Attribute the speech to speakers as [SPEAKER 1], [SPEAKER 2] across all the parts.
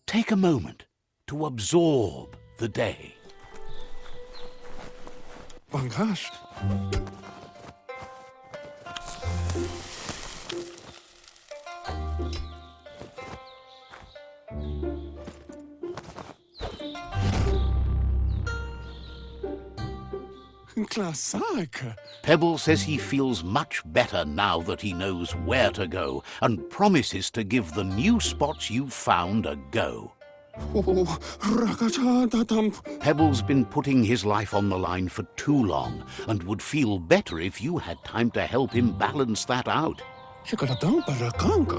[SPEAKER 1] Take a moment to absorb the day.
[SPEAKER 2] Bangash. Klasak.
[SPEAKER 1] Pebble says he feels much better now that he knows where to go and promises to give the new spots you've found a go.
[SPEAKER 2] Oh, Rakachadatamp.
[SPEAKER 1] Pebble's been putting his life on the line for too long and would feel better if you had time to help him balance that out.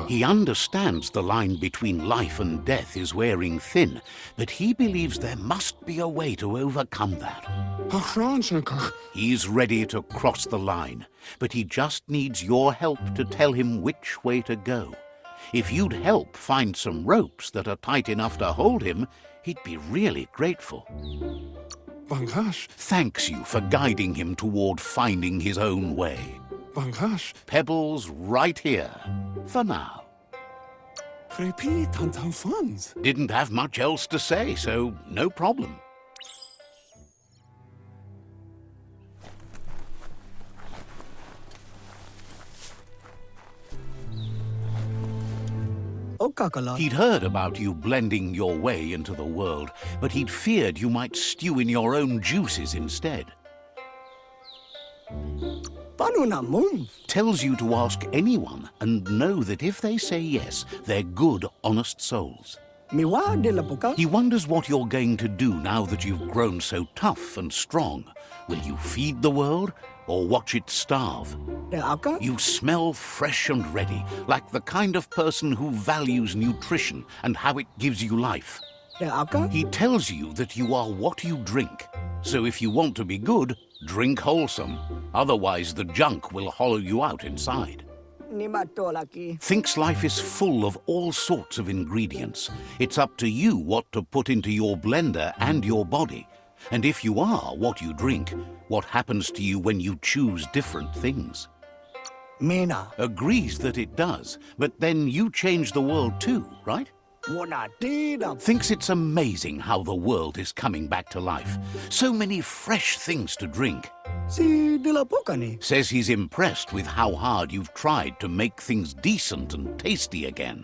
[SPEAKER 1] He understands the line between life and death is wearing thin, but he believes there must be a way to overcome that. He's ready to cross the line, but he just needs your help to tell him which way to go. If you'd help find some ropes that are tight enough to hold him, he'd be really grateful.
[SPEAKER 2] Bangash.
[SPEAKER 1] Thanks you for guiding him toward finding his own way.
[SPEAKER 2] Bangash.
[SPEAKER 1] Pebble's right here, for now.
[SPEAKER 2] Repeat tantam funds.
[SPEAKER 1] Didn't have much else to say, so no problem. He'd heard about you blending your way into the world, but he'd feared you might stew in your own juices instead. Tells you to ask anyone and know that if they say yes, they're good, honest souls. He wonders what you're going to do now that you've grown so tough and strong. Will you feed the world or watch it starve? You smell fresh and ready, like the kind of person who values nutrition and how it gives you life. He tells you that you are what you drink. So if you want to be good, drink wholesome. Otherwise, the junk will hollow you out inside. Thinks life is full of all sorts of ingredients. It's up to you what to put into your blender and your body. And if you are what you drink, what happens to you when you choose different things?
[SPEAKER 3] Mina.
[SPEAKER 1] Agrees that it does, but then you change the world too, right? Thinks it's amazing how the world is coming back to life. So many fresh things to drink. Says he's impressed with how hard you've tried to make things decent and tasty again.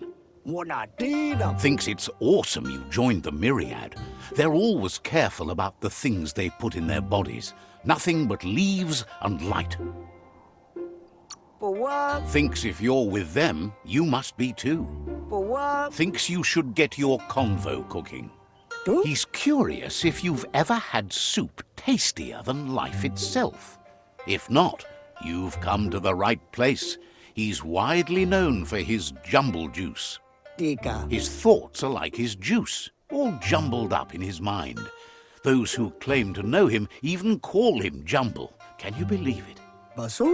[SPEAKER 1] Thinks it's awesome you joined the Myriad. They're always careful about the things they put in their bodies. Nothing but leaves and light. Thinks if you're with them, you must be too. Thinks you should get your convo cooking. He's curious if you've ever had soup tastier than life itself. If not, you've come to the right place. He's widely known for his jumble juice. His thoughts are like his juice, all jumbled up in his mind. Those who claim to know him even call him Jumble. Can you believe it?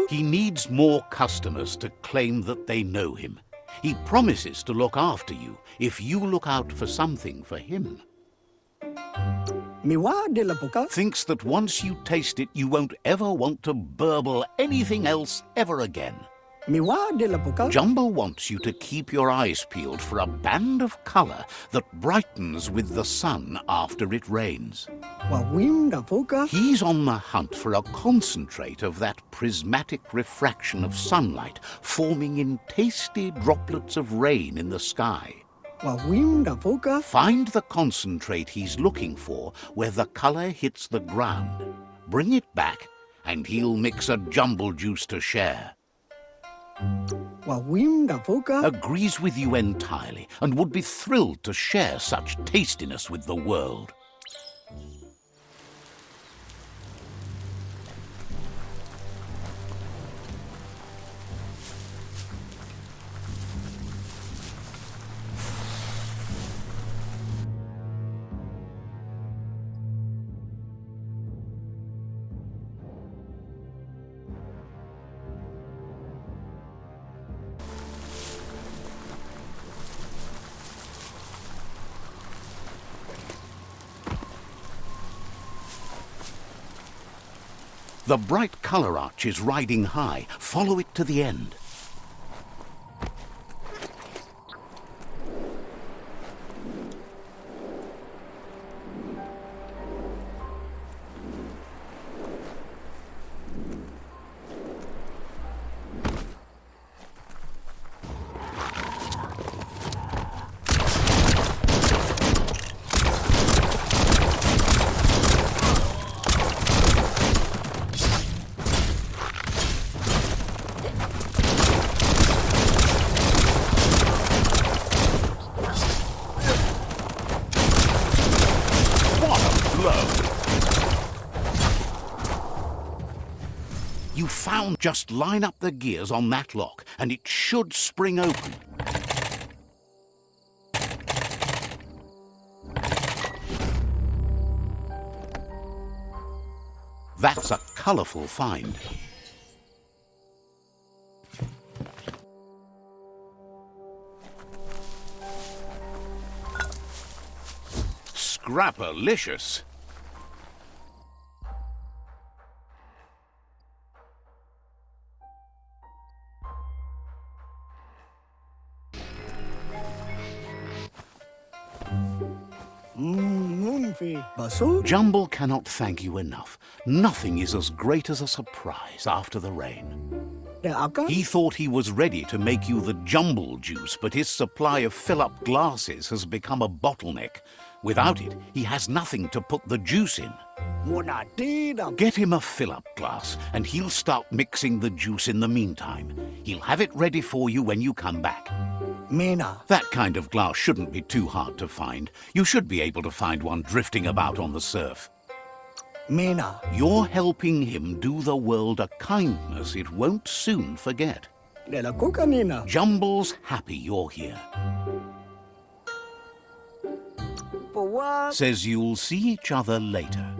[SPEAKER 1] He needs more customers to claim that they know him. He promises to look after you if you look out for something for him. Thinks that once you taste it, you won't ever want to burble anything else ever again. Jumble wants you to keep your eyes peeled for a band of color that brightens with the sun after it rains. He's on the hunt for a concentrate of that prismatic refraction of sunlight forming in tasty droplets of rain in the sky. Find the concentrate he's looking for where the color hits the ground. Bring it back and he'll mix a jumble juice to share. Agrees with you entirely and would be thrilled to share such tastiness with the world. The bright color arch is riding high. Follow it to the end. Now just line up the gears on that lock and it should spring open. That's a colourful find. Scrapalicious.
[SPEAKER 3] Basu?
[SPEAKER 1] Jumble cannot thank you enough. Nothing is as great as a surprise after the rain. He thought he was ready to make you the jumble juice, but his supply of fill-up glasses has become a bottleneck. Without it, he has nothing to put the juice in. Get him a fill-up glass, and he'll start mixing the juice in the meantime. He'll have it ready for you when you come back.
[SPEAKER 3] Mina.
[SPEAKER 1] That kind of glass shouldn't be too hard to find. You should be able to find one drifting about on the surf.
[SPEAKER 3] Mina.
[SPEAKER 1] You're helping him do the world a kindness it won't soon forget.
[SPEAKER 3] Della Cucanina.
[SPEAKER 1] Jumble's happy you're here.
[SPEAKER 3] For what?
[SPEAKER 1] Says you'll see each other later.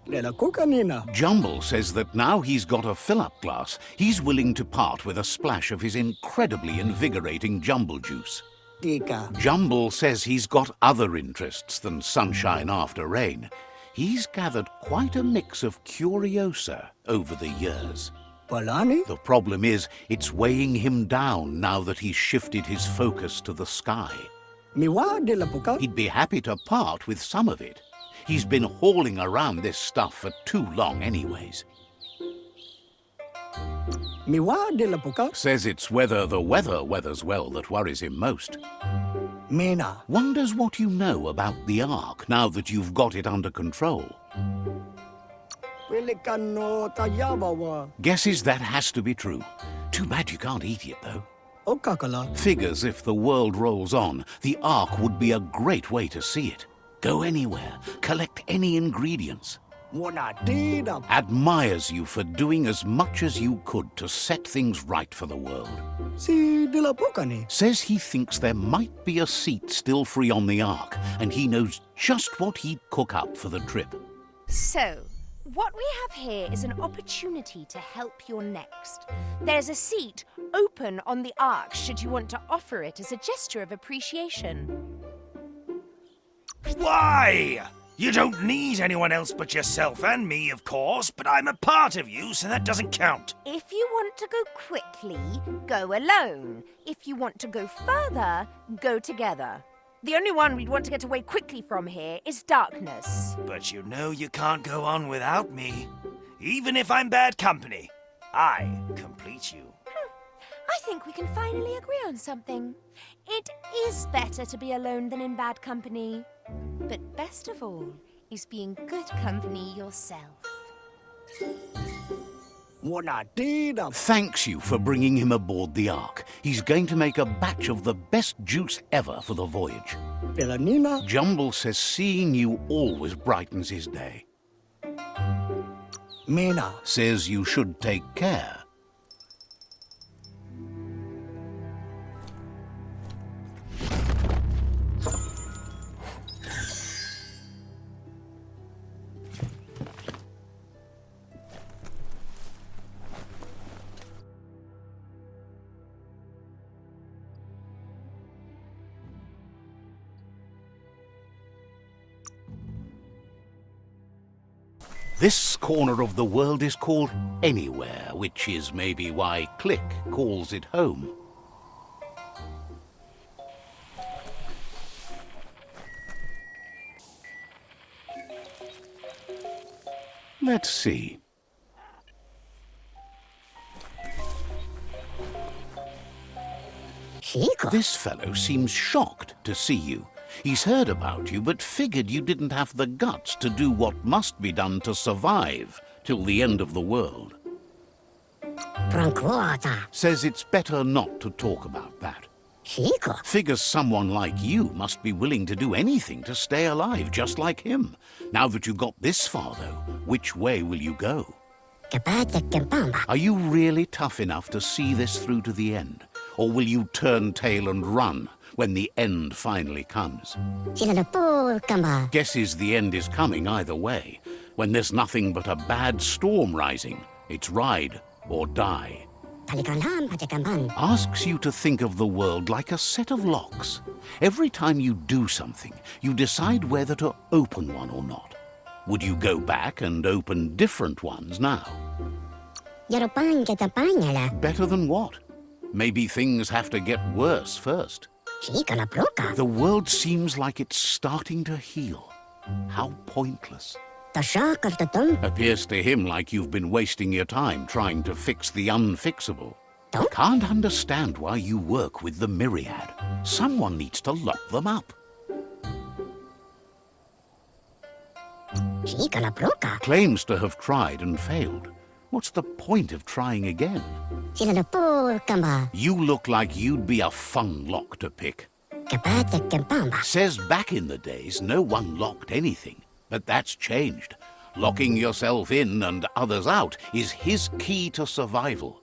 [SPEAKER 3] Della Cucanina.
[SPEAKER 1] Jumble says that now he's got a fill-up glass, he's willing to part with a splash of his incredibly invigorating jumble juice.
[SPEAKER 3] Tika.
[SPEAKER 1] Jumble says he's got other interests than sunshine after rain. He's gathered quite a mix of curiosa over the years.
[SPEAKER 3] Palani?
[SPEAKER 1] The problem is, it's weighing him down now that he's shifted his focus to the sky.
[SPEAKER 3] Miwa della Puca?
[SPEAKER 1] He'd be happy to part with some of it. He's been hauling around this stuff for too long anyways.
[SPEAKER 3] Miwa della Puca?
[SPEAKER 1] Says it's whether the weather weathers well that worries him most.
[SPEAKER 3] Mina.
[SPEAKER 1] Wonders what you know about the Ark now that you've got it under control.
[SPEAKER 3] Pelicano Tayabawa.
[SPEAKER 1] Guesses that has to be true. Too bad you can't eat it, though.
[SPEAKER 3] Okakala.
[SPEAKER 1] Figures if the world rolls on, the Ark would be a great way to see it. Go anywhere, collect any ingredients.
[SPEAKER 3] Mona dida.
[SPEAKER 1] Admires you for doing as much as you could to set things right for the world.
[SPEAKER 3] Si della Pucani.
[SPEAKER 1] Says he thinks there might be a seat still free on the Ark, and he knows just what he'd cook up for the trip.
[SPEAKER 4] So, what we have here is an opportunity to help your next. There's a seat open on the Ark should you want to offer it as a gesture of appreciation.
[SPEAKER 5] Why? You don't need anyone else but yourself and me, of course, but I'm a part of you, so that doesn't count.
[SPEAKER 4] If you want to go quickly, go alone. If you want to go further, go together. The only one we'd want to get away quickly from here is darkness.
[SPEAKER 5] But you know you can't go on without me. Even if I'm bad company, I complete you.
[SPEAKER 4] I think we can finally agree on something. It is better to be alone than in bad company. But best of all is being good company yourself.
[SPEAKER 3] Mona dida.
[SPEAKER 1] Thanks you for bringing him aboard the Ark. He's going to make a batch of the best juice ever for the voyage.
[SPEAKER 3] Della Nina.
[SPEAKER 1] Jumble says seeing you always brightens his day.
[SPEAKER 3] Mina.
[SPEAKER 1] Says you should take care. This corner of the world is called Anywhere, which is maybe why Click calls it home. Let's see. This fellow seems shocked to see you. He's heard about you, but figured you didn't have the guts to do what must be done to survive till the end of the world. Says it's better not to talk about that. Figures someone like you must be willing to do anything to stay alive, just like him. Now that you got this far, though, which way will you go? Are you really tough enough to see this through to the end? Or will you turn tail and run when the end finally comes? Guesses the end is coming either way. When there's nothing but a bad storm rising, it's ride or die. Asks you to think of the world like a set of locks. Every time you do something, you decide whether to open one or not. Would you go back and open different ones now? Better than what? Maybe things have to get worse first. The world seems like it's starting to heal. How pointless. Appears to him like you've been wasting your time trying to fix the unfixable. Can't understand why you work with the Myriad. Someone needs to lock them up. Claims to have tried and failed. What's the point of trying again? You look like you'd be a fun lock to pick. Says back in the days no one locked anything, but that's changed. Locking yourself in and others out is his key to survival.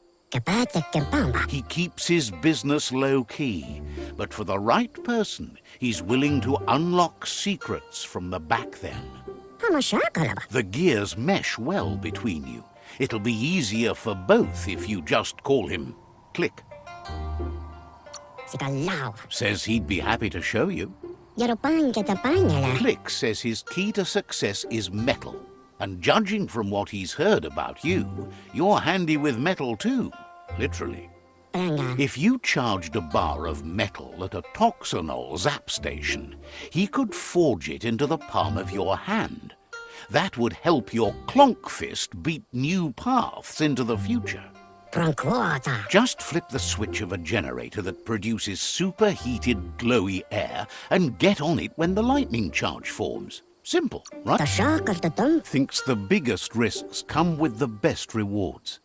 [SPEAKER 1] He keeps his business low-key, but for the right person, he's willing to unlock secrets from the back then. The gears mesh well between you. It'll be easier for both if you just call him Click. Says he'd be happy to show you. Click says his key to success is metal. And judging from what he's heard about you, you're handy with metal too, literally. If you charged a bar of metal at a Toxanol zap station, he could forge it into the palm of your hand. That would help your clonk fist beat new paths into the future. Just flip the switch of a generator that produces superheated, glowy air and get on it when the lightning charge forms. Simple, right? Thinks the biggest risks come with the best rewards.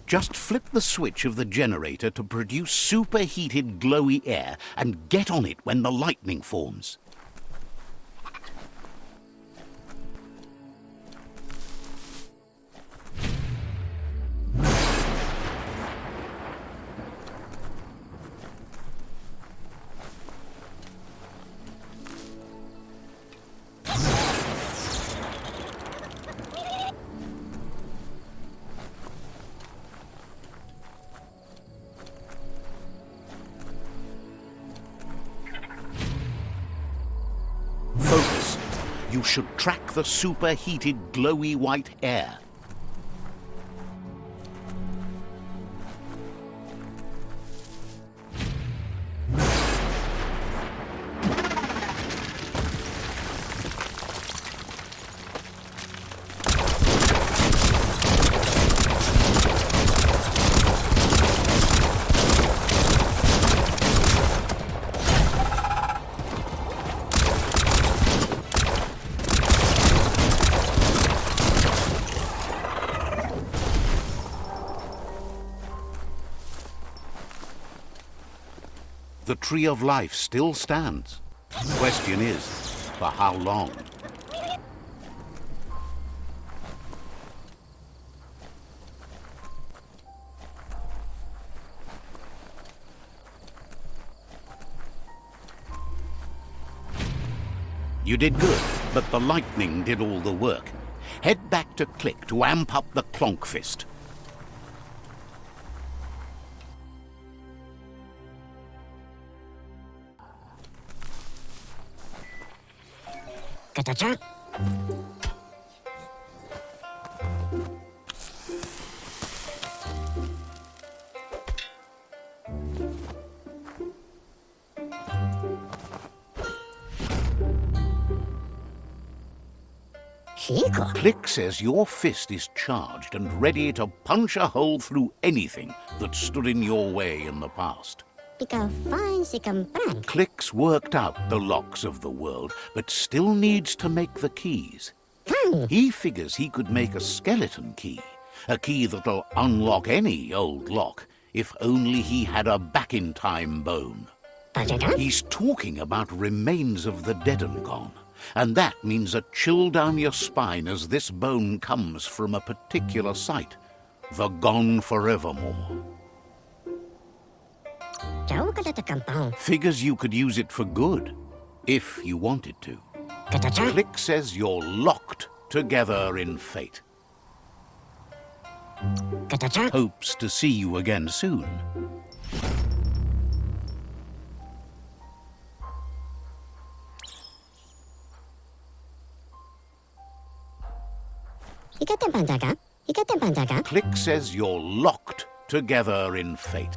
[SPEAKER 1] Just flip the switch of the generator to produce superheated, glowy air and get on it when the lightning forms. Focus. You should track the superheated, glowy white air. The Tree of Life still stands. The question is, for how long? You did good, but the lightning did all the work. Head back to Click to amp up the clonk fist.
[SPEAKER 6] Ka-cha-cha. Chico.
[SPEAKER 1] Click says your fist is charged and ready to punch a hole through anything that stood in your way in the past.
[SPEAKER 6] Pica fine si compran.
[SPEAKER 1] Click's worked out the locks of the world, but still needs to make the keys. He figures he could make a skeleton key, a key that'll unlock any old lock, if only he had a back-in-time bone. He's talking about remains of the dead and gone, and that means a chill down your spine as this bone comes from a particular site, the Gone Forevermore. Figures you could use it for good, if you wanted to. Click says you're locked together in fate. Hopes to see you again soon. Click says you're locked together in fate.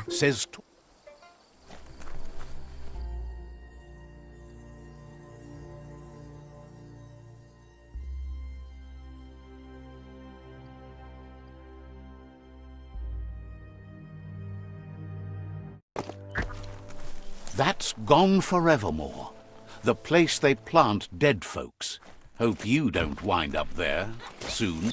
[SPEAKER 1] Says that's Gone Forevermore, the place they plant dead folks. Hope you don't wind up there soon.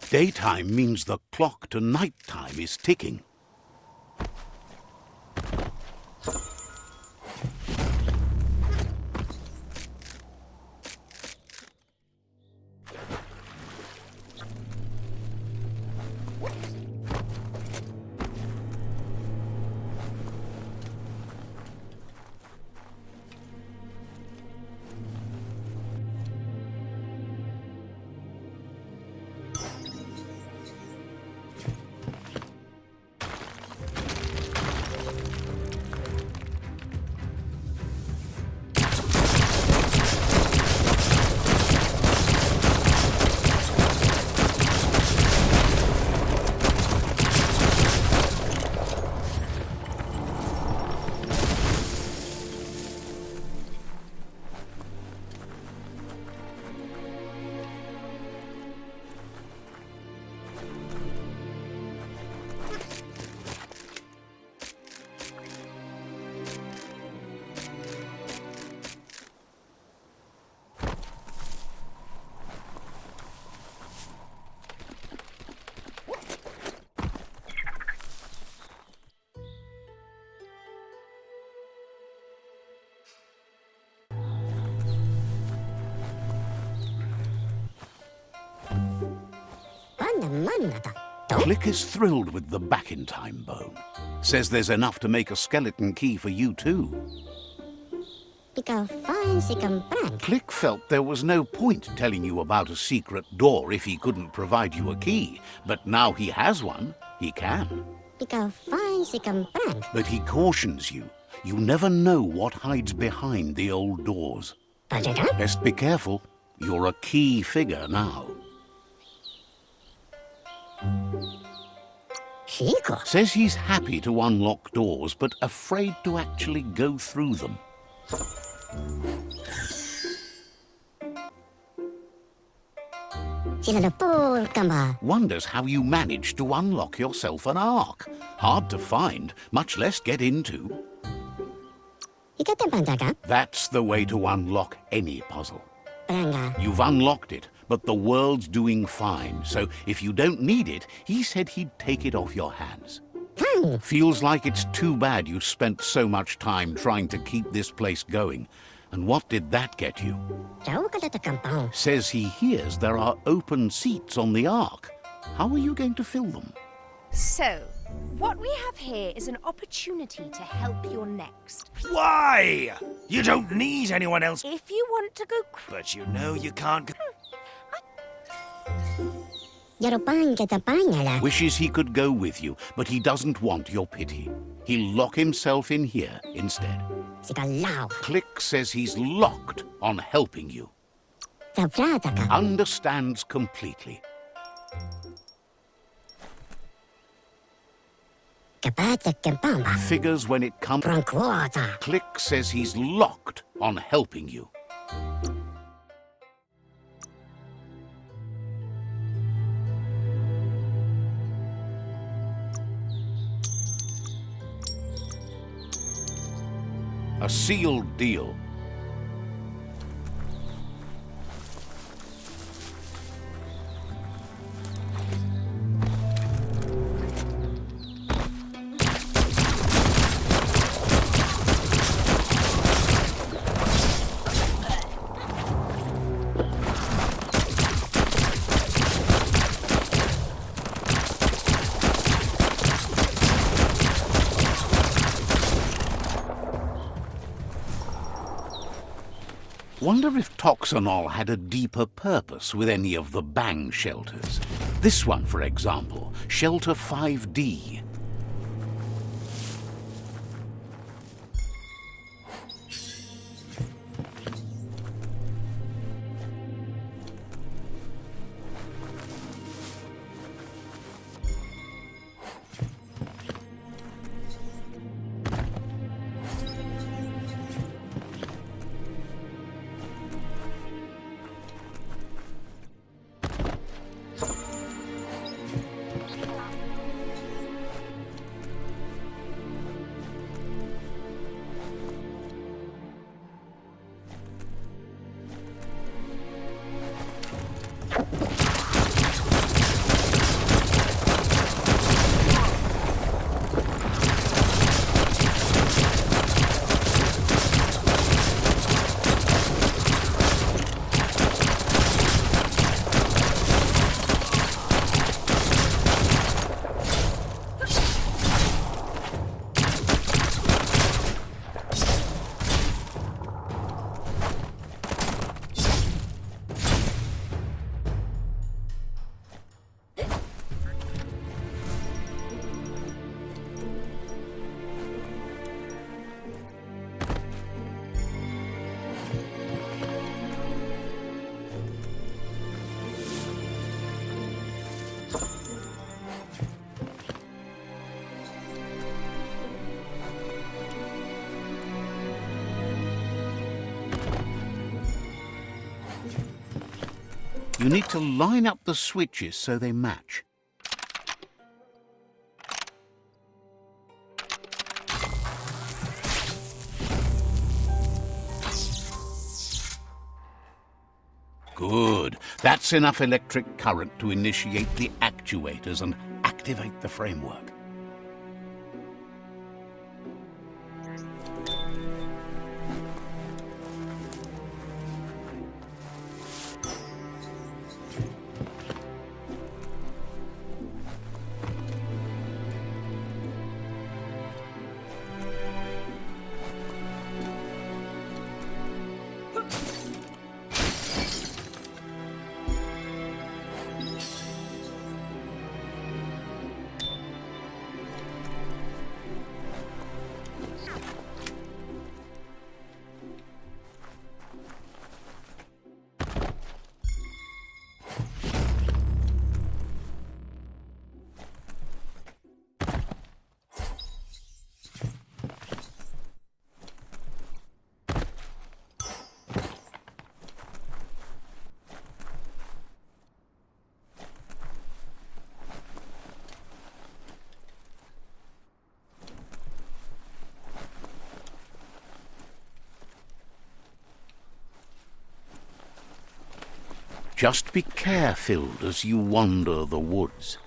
[SPEAKER 1] Daytime means the clock to nighttime is ticking. Click is thrilled with the back-in-time bone. Says there's enough to make a skeleton key for you too. Click felt there was no point telling you about a secret door if he couldn't provide you a key, but now he has one, he can. But he cautions you, you never know what hides behind the old doors. Best be careful, you're a key figure now. Says he's happy to unlock doors, but afraid to actually go through them. Wonders how you managed to unlock yourself an ark. Hard to find, much less get into.
[SPEAKER 6] Ikatempantaga.
[SPEAKER 1] That's the way to unlock any puzzle.
[SPEAKER 6] Pranga.
[SPEAKER 1] You've unlocked it, but the world's doing fine, so if you don't need it, he said he'd take it off your hands.
[SPEAKER 6] Kang.
[SPEAKER 1] Feels like it's too bad you spent so much time trying to keep this place going. And what did that get you?
[SPEAKER 6] Jau kalata kampang.
[SPEAKER 1] Says he hears there are open seats on the Ark. How are you going to fill them?
[SPEAKER 4] So, what we have here is an opportunity to help your next.
[SPEAKER 5] Why? You don't need anyone else.
[SPEAKER 4] If you want to go
[SPEAKER 5] But you know you can't.
[SPEAKER 6] Yaropang ketapangala.
[SPEAKER 1] Wishes he could go with you, but he doesn't want your pity. He'll lock himself in here instead.
[SPEAKER 6] Sikalao.
[SPEAKER 1] Click says he's locked on helping you.
[SPEAKER 6] Zavrataka.
[SPEAKER 1] Understands completely.
[SPEAKER 6] Kapata kempamba.
[SPEAKER 1] Figures when it comes.
[SPEAKER 6] Prankwata.
[SPEAKER 1] Click says he's locked on helping you. A sealed deal. Wonder if Toxanol had a deeper purpose with any of the bang shelters. This one, for example, Shelter 5D. You need to line up the switches so they match. Good. That's enough electric current to initiate the actuators and activate the framework. Just be care-filled as you wander the woods.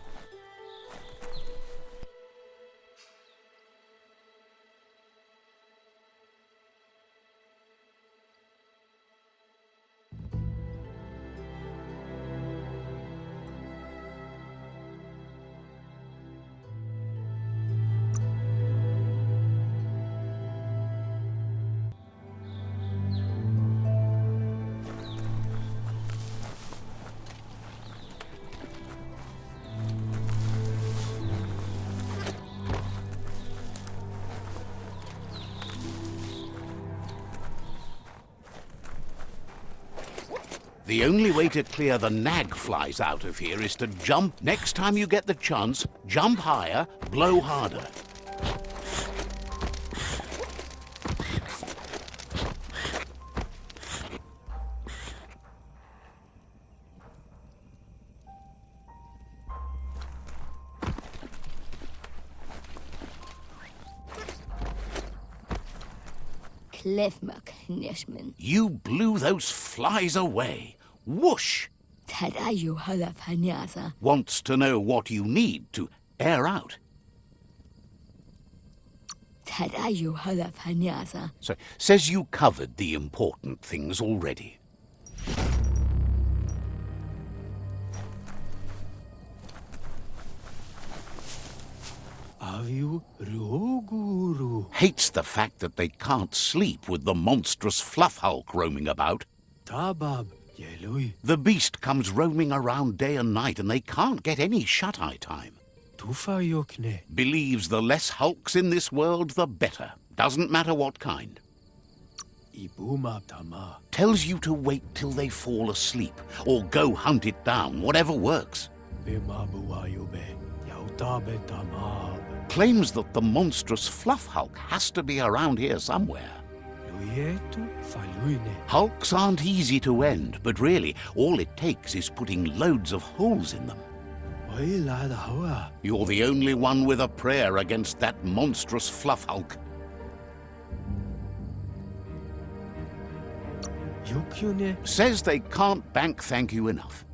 [SPEAKER 1] The only way to clear the nag flies out of here is to jump. Next time you get the chance, jump higher, blow harder. You blew those flies away. Whoosh! Wants to know what you need to air out. So, says you covered the important things already. Hates the fact that they can't sleep with the monstrous fluff hulk roaming about. The beast comes roaming around day and night and they can't get any shut-eye time. Believes the less hulks in this world, the better. Doesn't matter what kind. Tells you to wait till they fall asleep or go hunt it down, whatever works. Claims that the monstrous fluff hulk has to be around here somewhere. Hulks aren't easy to end, but really, all it takes is putting loads of holes in them. You're the only one with a prayer against that monstrous fluff hulk. Says they can't bank thank you enough.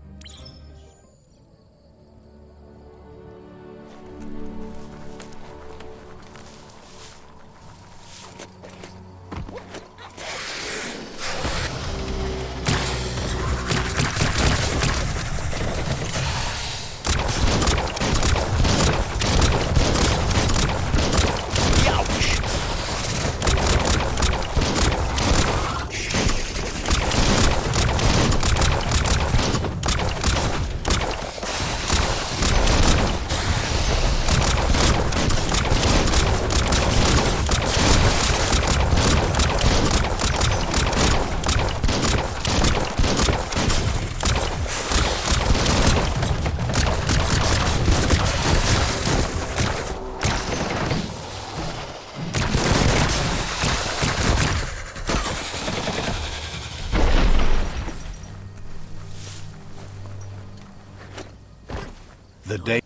[SPEAKER 1] The day...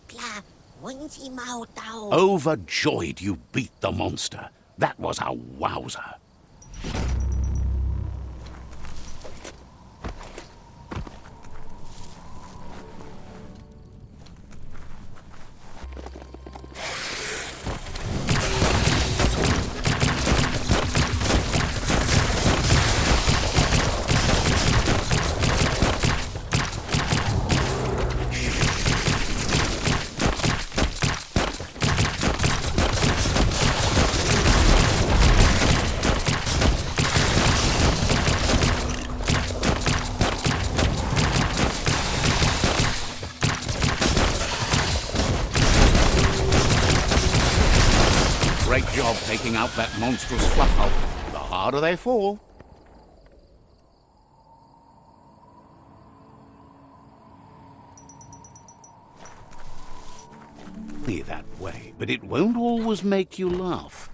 [SPEAKER 1] Overjoyed you beat the monster. That was a wowzer. Great job taking out that monstrous fluff hulk. The harder they fall. Be that way, but it won't always make you laugh.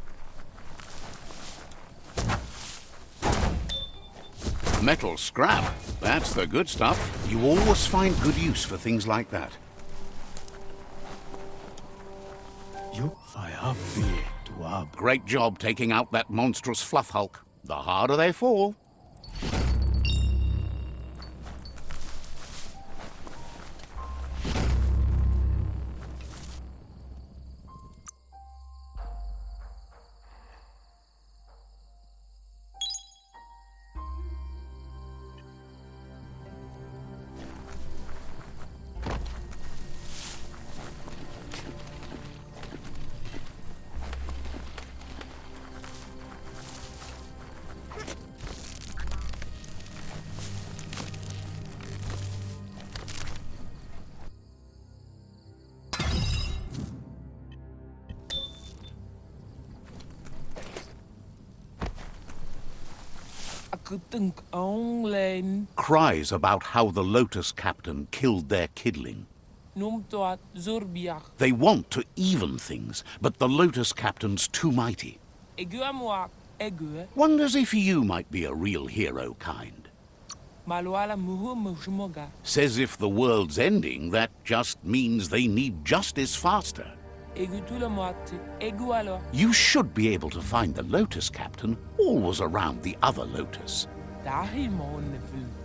[SPEAKER 1] Metal scrap. That's the good stuff. You always find good use for things like that. Great job taking out that monstrous fluff hulk. The harder they fall.
[SPEAKER 7] Kutunk online.
[SPEAKER 1] Cries about how the Lotus Captain killed their kidling.
[SPEAKER 7] Noemtoat Zorbiach.
[SPEAKER 1] They want to even things, but the Lotus Captain's too mighty.
[SPEAKER 7] Eguamoak. Egu.
[SPEAKER 1] Wonders if you might be a real hero kind.
[SPEAKER 7] Malwala muhu mushmoga.
[SPEAKER 1] Says if the world's ending, that just means they need justice faster.
[SPEAKER 7] Egutulamoat. Egualo.
[SPEAKER 1] You should be able to find the Lotus Captain, always around the other Lotus.
[SPEAKER 7] Dahi mon.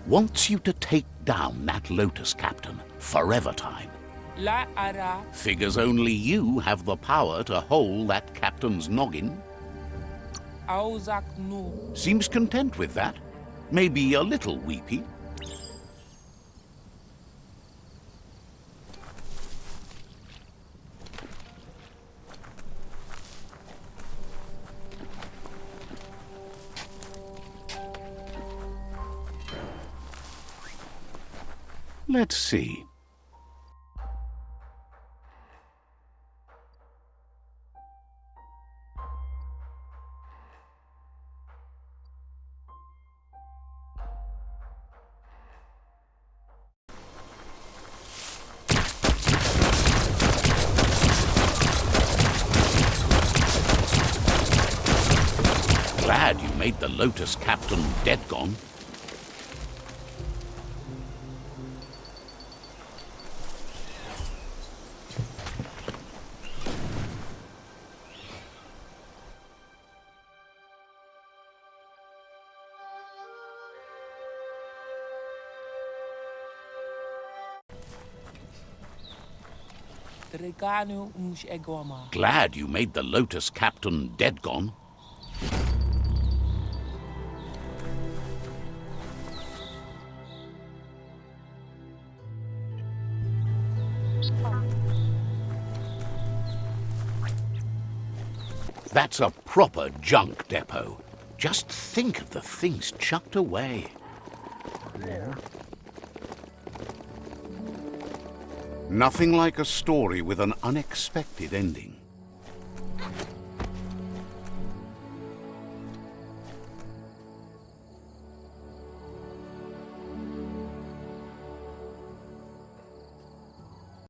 [SPEAKER 1] Wants you to take down that Lotus Captain, forever time.
[SPEAKER 7] La ara.
[SPEAKER 1] Figures only you have the power to hold that captain's noggin.
[SPEAKER 7] Auzak no.
[SPEAKER 1] Seems content with that. Maybe a little weepy. Let's see. Glad you made the Lotus Captain dead gone.
[SPEAKER 7] Trekanu mush eguama.
[SPEAKER 1] Glad you made the Lotus Captain dead gone. That's a proper junk depot. Just think of the things chucked away. Nothing like a story with an unexpected ending.